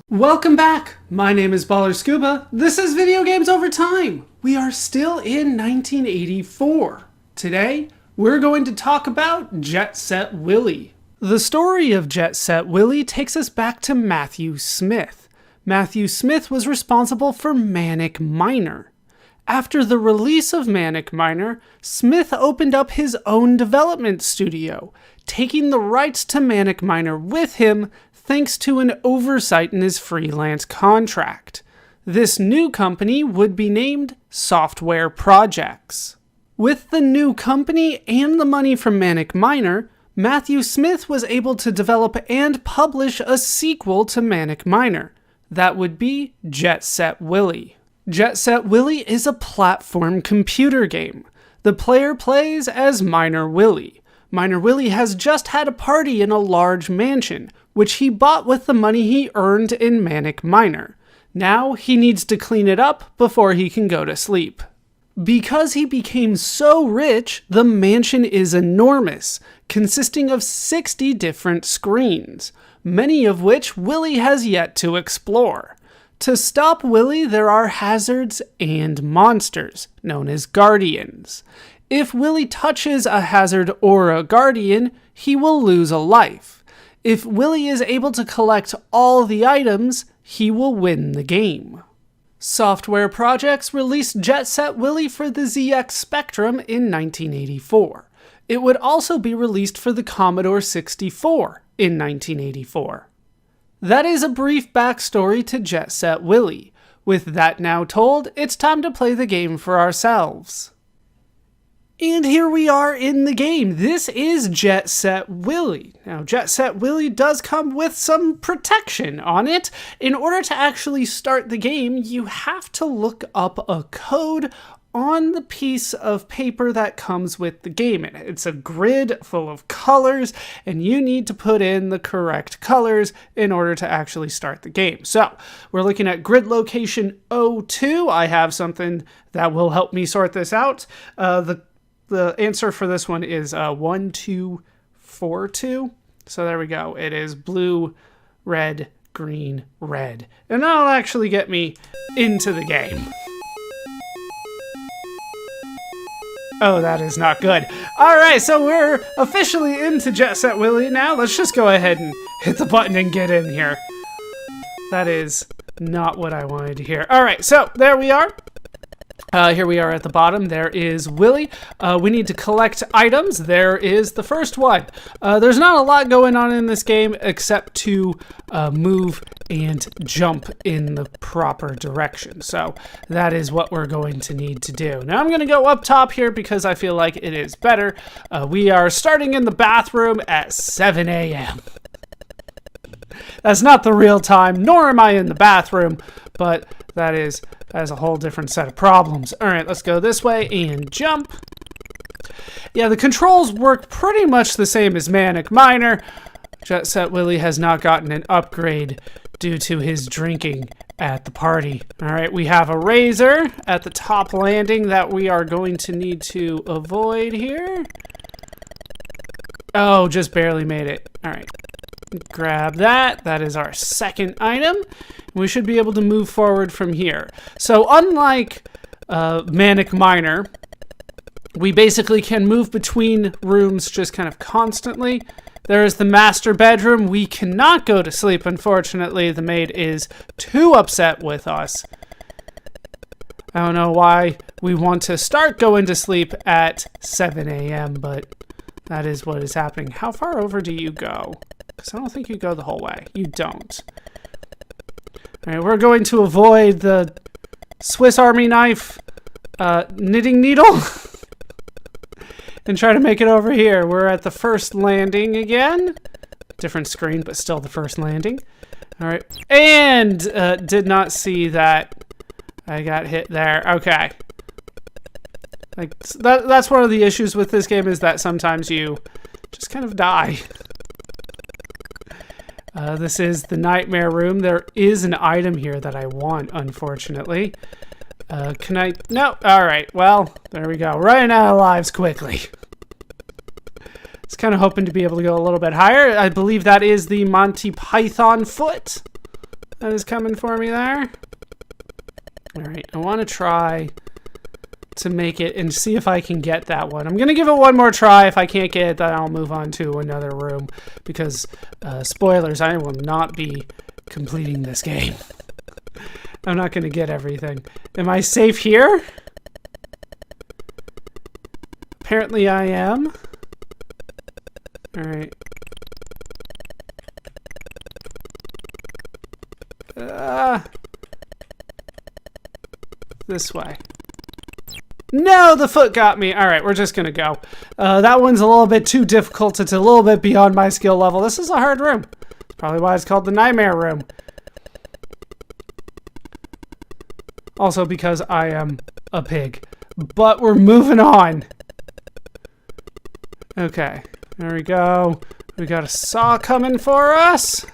Welcome back! My name is ballerscuba. This is Video Games Over Time. We are still in 1984. Today, we're going to talk about Jet Set Willy. The story of Jet Set Willy takes us back to Matthew Smith. Matthew Smith was responsible for Manic Miner. After the release of Manic Miner, Smith opened up his own development studio, taking the rights to Manic Miner with him thanks to an oversight in his freelance contract. This new company would be named Software Projects. With the new company and the money from Manic Miner, Matthew Smith was able to develop and publish a sequel to Manic Miner. That would be Jet Set Willy. Jet Set Willy is a platform computer game. The player plays as Miner Willy. Miner Willy has just had a party in a large mansion, which he bought with the money he earned in Manic Miner. Now he needs to clean it up before he can go to sleep. Because he became so rich, the mansion is enormous, consisting of 60 different screens, many of which Willy has yet to explore. To stop Willy, there are hazards and monsters, known as guardians. If Willy touches a hazard or a guardian, he will lose a life. If Willy is able to collect all the items, he will win the game. Software Projects released Jet Set Willy for the ZX Spectrum in 1984. It would also be released for the Commodore 64 in 1984. That is a brief backstory to Jet Set Willy. With that now told, it's time to play the game for ourselves. And here we are in the game. This is Jet Set Willy. Now, Jet Set Willy does come with some protection on it. In order to actually start the game, you have to look up a code on the piece of paper that comes with the game. It's a grid full of colors, and you need to put in the correct colors in order to actually start the game. So, we're looking at grid location 02. I have something that will help me sort this out. The answer for this one is 1242. So there we go. It is blue, red, green, red. And that'll actually get me into the game. Oh, that is not good. Alright, so we're officially into Jet Set Willy now. Let's just go ahead and hit the button and get in here. That is not what I wanted to hear. Alright, so there we are. Here we are at the bottom. There is Willy. We need to collect items. There is the first one. There's not a lot going on in this game except to move and jump in the proper direction. So that is what we're going to need to do. Now I'm going to go up top here because I feel like it is better. We are starting in the bathroom at 7 a.m. That's not the real time, nor am I in the bathroom, but that is a whole different set of problems. All right, let's go this way and jump. Yeah, the controls work pretty much the same as Manic Miner. Jet Set Willy has not gotten an upgrade due to his drinking at the party. All right, we have a razor at the top landing that we are going to need to avoid here. Oh, just barely made it. All right. Grab that. That is our second item. We should be able to move forward from here. So unlike Manic Miner, we basically can move between rooms just kind of constantly. There is the master bedroom. We cannot go to sleep, unfortunately. The maid is too upset with us. I don't know why we want to start going to sleep at 7 a.m., but that is what is happening. How far over do you go? Because I don't think you go the whole way. You don't. All right, we're going to avoid the Swiss Army knife knitting needle and try to make it over here. We're at the first landing again. Different screen, but still the first landing. All right, and did not see that I got hit there. Okay. Like that's one of the issues with this game, is that sometimes you just kind of die. This is the nightmare room. There is an item here that I want, unfortunately. Can I? No. All right. Well, there we go. Running out of lives quickly. I was kind of hoping to be able to go a little bit higher. I believe that is the Monty Python foot. That is coming for me there. All right, I want to try to make it and see if I can get that one. I'm going to give it one more try. If I can't get it, then I'll move on to another room because, spoilers, I will not be completing this game. I'm not going to get everything. Am I safe here? Apparently I am. All right. This way. No, the foot got me. All right, we're just gonna go. That one's a little bit too difficult. It's a little bit beyond my skill level. This is a hard room. Probably why it's called the Nightmare Room. Also because I am a pig. But we're moving on. Okay, there we go. We got a saw coming for us.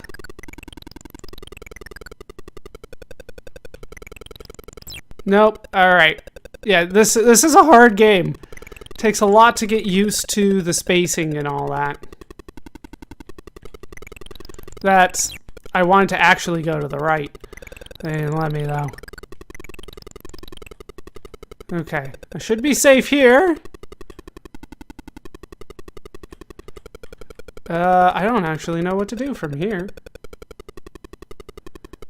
Nope. All right. Yeah, this is a hard game. Takes a lot to get used to the spacing and all that. I wanted to actually go to the right. They didn't let me though. Okay, I should be safe here. I don't actually know what to do from here.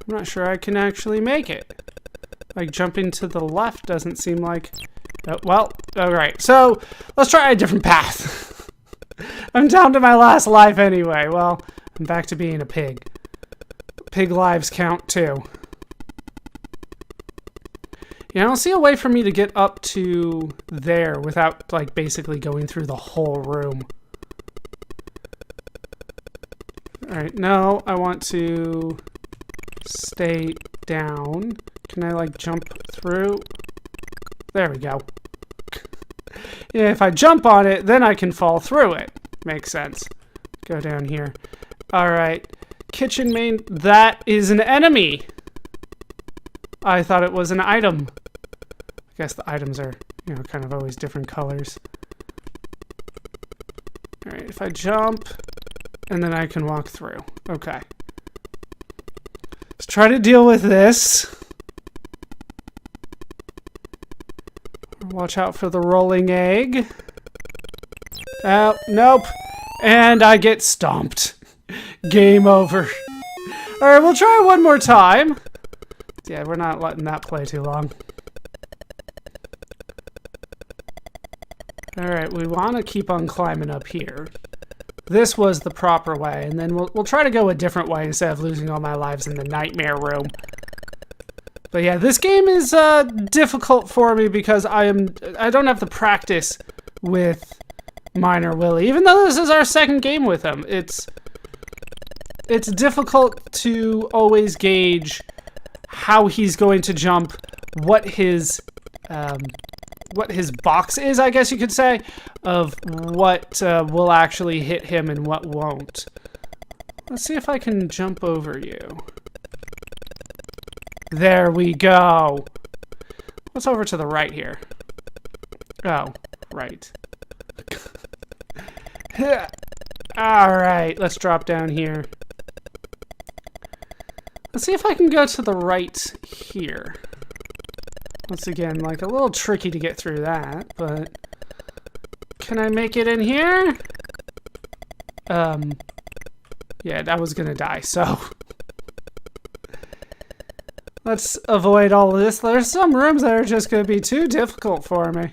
I'm not sure I can actually make it. Like, jumping to the left doesn't seem like... Oh, well, alright. So, let's try a different path. I'm down to my last life anyway. Well, I'm back to being a pig. Pig lives count, too. Yeah, I don't see a way for me to get up to there without, like, basically going through the whole room. Alright, no, I want to stay down. Can I, like, jump through? There we go. Yeah, if I jump on it, then I can fall through it. Makes sense. Go down here. Alright. Kitchen main. That is an enemy! I thought it was an item. I guess the items are, you know, kind of always different colors. Alright, if I jump, and then I can walk through. Okay. Let's try to deal with this. Watch out for the rolling egg. Oh, nope. And I get stomped. Game over. Alright, we'll try one more time. Yeah, we're not letting that play too long. Alright, we want to keep on climbing up here. This was the proper way, and then we'll try to go a different way instead of losing all my lives in the Nightmare Room. But yeah, this game is difficult for me because I don't have the practice with Miner Willy. Even though this is our second game with him, it's difficult to always gauge how he's going to jump, what his box is, I guess you could say, of what will actually hit him and what won't. Let's see if I can jump over you. There we go. What's over to the right here? Oh, right. Alright, let's drop down here. Let's see if I can go to the right here. Once again, like a little tricky to get through that, but... Can I make it in here? Yeah, I was gonna die, so... Let's avoid all of this. There's some rooms that are just going to be too difficult for me.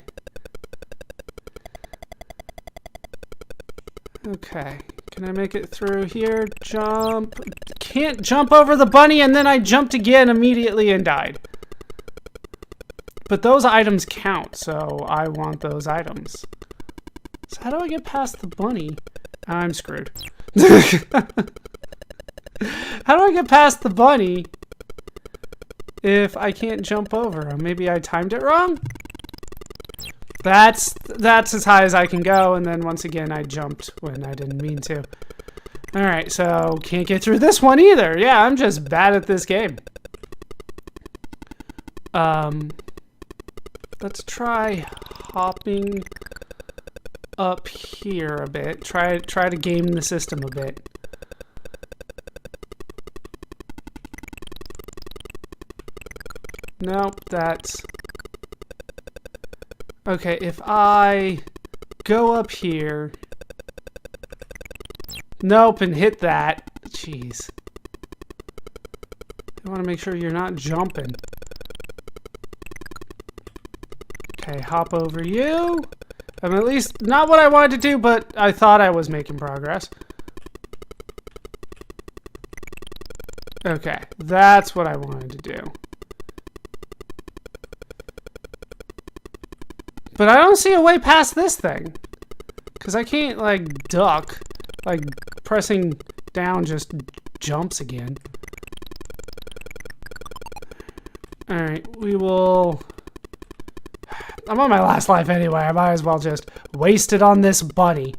Okay. Can I make it through here? Jump. Can't jump over the bunny, and then I jumped again immediately and died. But those items count, so I want those items. So how do I get past the bunny? I'm screwed. How do I get past the bunny if I can't jump over him? Maybe I timed it wrong? That's as high as I can go, and then once again I jumped when I didn't mean to. Alright, so can't get through this one either. Yeah, I'm just bad at this game. Let's try hopping up here a bit. Try to game the system a bit. Nope, that's... Okay, if I go up here... Nope, and hit that. Jeez. I want to make sure you're not jumping. Okay, hop over you. At least not what I wanted to do, but I thought I was making progress. Okay, that's what I wanted to do. But I don't see a way past this thing. Because I can't, like, duck. Like, pressing down just jumps again. Alright, we will... I'm on my last life anyway. I might as well just waste it on this bunny.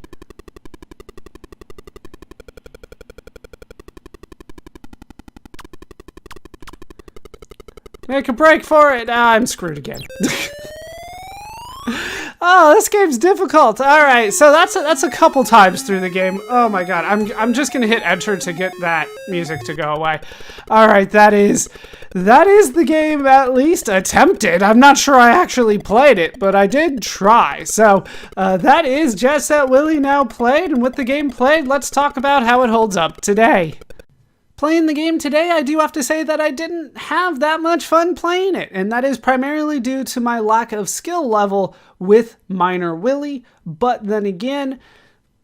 Make a break for it. Ah, I'm screwed again. Oh, this game's difficult. All right, so that's a couple times through the game. Oh my god, I'm just gonna hit enter to get that music to go away. All right, that is the game at least attempted. I'm not sure I actually played it, but I did try. So that is Jet Set Willy now played, and with the game played, let's talk about how it holds up today. Playing the game today, I do have to say that I didn't have that much fun playing it, and that is primarily due to my lack of skill level with Miner Willy. But then again,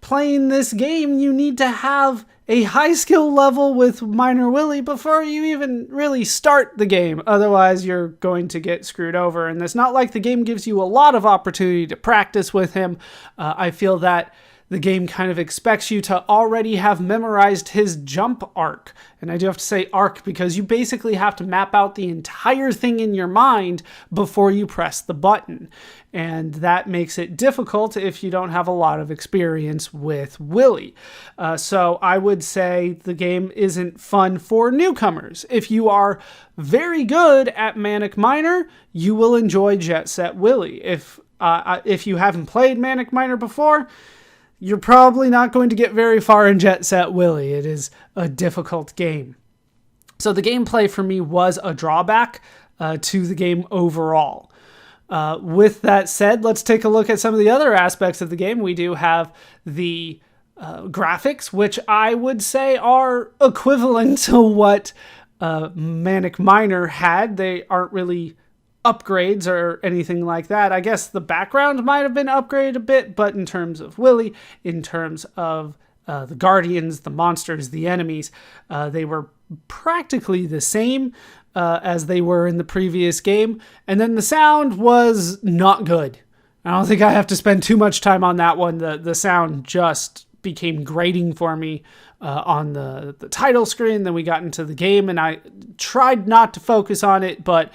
playing this game, you need to have a high skill level with Miner Willy before you even really start the game. Otherwise, you're going to get screwed over, and it's not like the game gives you a lot of opportunity to practice with him. I feel that the game kind of expects you to already have memorized his jump arc. And I do have to say arc because you basically have to map out the entire thing in your mind before you press the button. And that makes it difficult if you don't have a lot of experience with Willy. So I would say the game isn't fun for newcomers. If you are very good at Manic Miner, you will enjoy Jet Set Willy. If you haven't played Manic Miner before, you're probably not going to get very far in Jet Set Willy. It is a difficult game. So the gameplay for me was a drawback to the game overall. With that said, let's take a look at some of the other aspects of the game. We do have the graphics, which I would say are equivalent to what Manic Miner had. They aren't really upgrades or anything like that. I guess the background might have been upgraded a bit, but in terms of Willy, in terms of the Guardians, the monsters, the enemies, they were practically the same as they were in the previous game. And then the sound was not good. I don't think I have to spend too much time on that one. The sound just became grating for me on the title screen. Then we got into the game, and I tried not to focus on it, but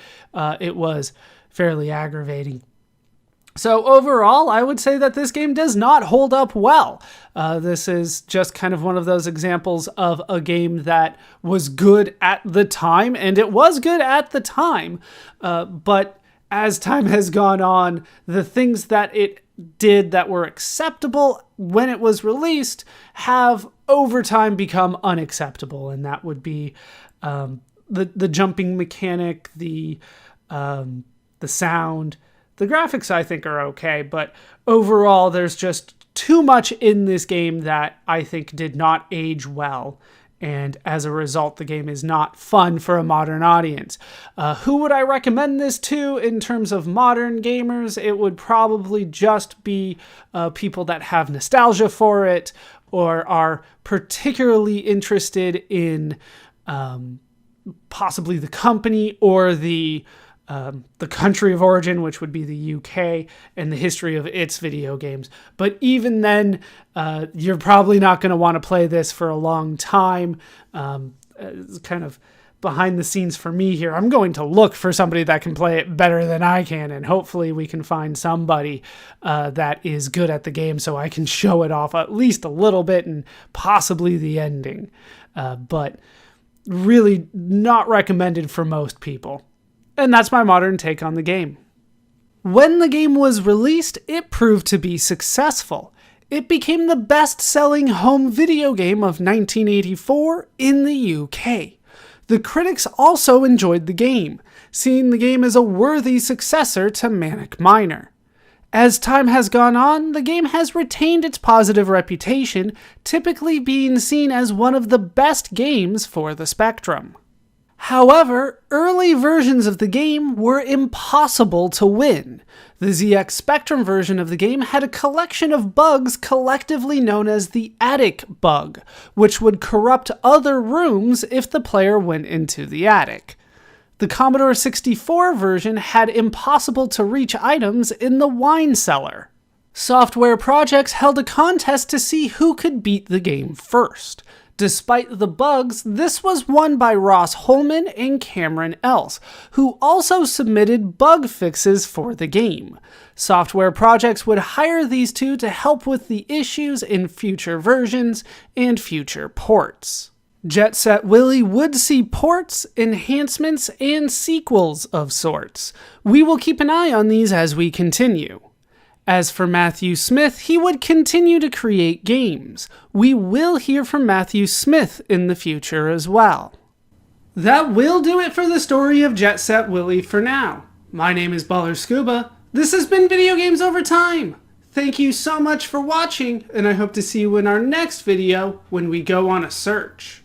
it was fairly aggravating. So overall, I would say that this game does not hold up well. This is just kind of one of those examples of a game that was good at the time, and it was good at the time, but as time has gone on, the things that it did that were acceptable when it was released have over time become unacceptable, and that would be the jumping mechanic, the sound. The graphics I think are okay, but overall there's just too much in this game that I think did not age well, and as a result the game is not fun for a modern audience. Who would I recommend this to in terms of modern gamers? It would probably just be people that have nostalgia for it or are particularly interested in possibly the company or the country of origin, which would be the UK, and the history of its video games. But even then, you're probably not going to want to play this for a long time. It's kind of behind the scenes for me here. I'm going to look for somebody that can play it better than I can, and hopefully we can find somebody that is good at the game so I can show it off at least a little bit and possibly the ending. But really not recommended for most people. And that's my modern take on the game. When the game was released, it proved to be successful. It became the best-selling home video game of 1984 in the UK. The critics also enjoyed the game. seeing the game as a worthy successor to Manic Miner. As time has gone on, the game has retained its positive reputation, typically being seen as one of the best games for the Spectrum. However, early versions of the game were impossible to win. The ZX Spectrum version of the game had a collection of bugs collectively known as the attic bug, which would corrupt other rooms if the player went into the attic. The Commodore 64 version had impossible to reach items in the wine cellar. Software Projects held a contest to see who could beat the game first. Despite the bugs, this was won by Ross Holman and Cameron Else, who also submitted bug fixes for the game. Software Projects would hire these two to help with the issues in future versions and future ports. Jet Set Willy would see ports, enhancements, and sequels of sorts. We will keep an eye on these as we continue. As for Matthew Smith, he would continue to create games. We will hear from Matthew Smith in the future as well. That will do it for the story of Jet Set Willy for now. My name is ballerscuba. This has been Video Games Over Time. Thank you so much for watching, and I hope to see you in our next video when we go on a search.